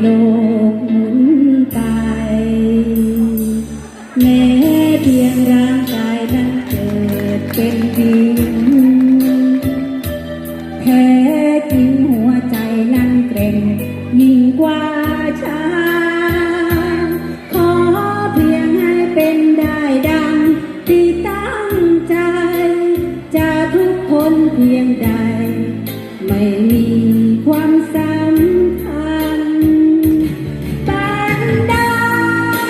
โลกหมุนไปแม้เพียงร่างกายนั้นเกิดเป็นดินแท้จริงหัวใจนั้นเกร็งยิ่งกว่าช้างขอเพียงให้เป็นได้ดังที่ตั้งใจจะทุกคนเพียงใดไม่มีความสำคัญบันดา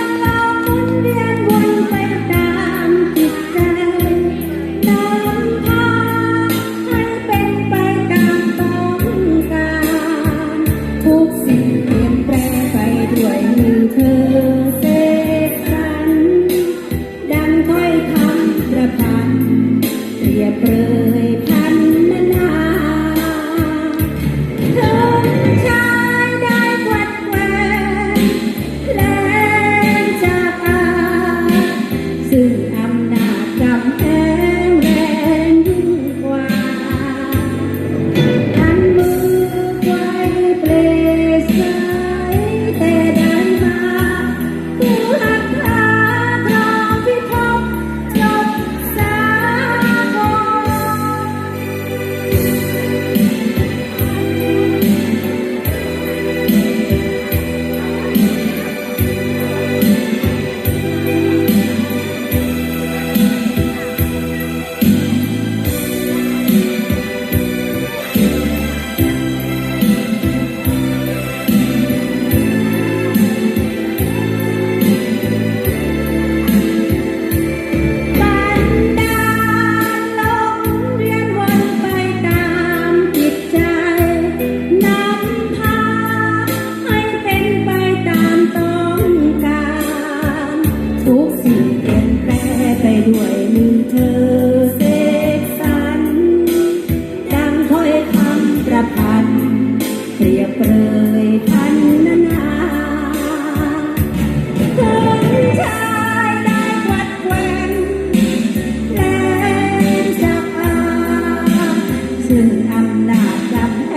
ลเราหมุนเวียนวนไปตามจิตใจนำพาให้เป็นไปตามต้องการทุกสิ่งเปลี่ยนแปลงไปด้วยมือเธอเสกสรรดังถ้อยคำประพันธ์เปรียบเปรยพันนาชายได้กวัดแกว่งแรงจากอาซึ่งอำนาจกำแพงแรงยิ่งกว่าอันมือไกวเปลสายแต่ได้มาผู้หักหาครองพิภพจบสากล บันดาลลมเวียนวนไปตามจิตใจนำพาให้เป็นไปตามต้องการทุกสิ่งเปลี่ยนแปลงไปด้วยมือเธอเสกสรรดังถ้อยคำประพันธ์เปรียบเปรยพันนาคนชายได้กวัดแกว่งแรงจากอาซึ่งอำนาจกำแพ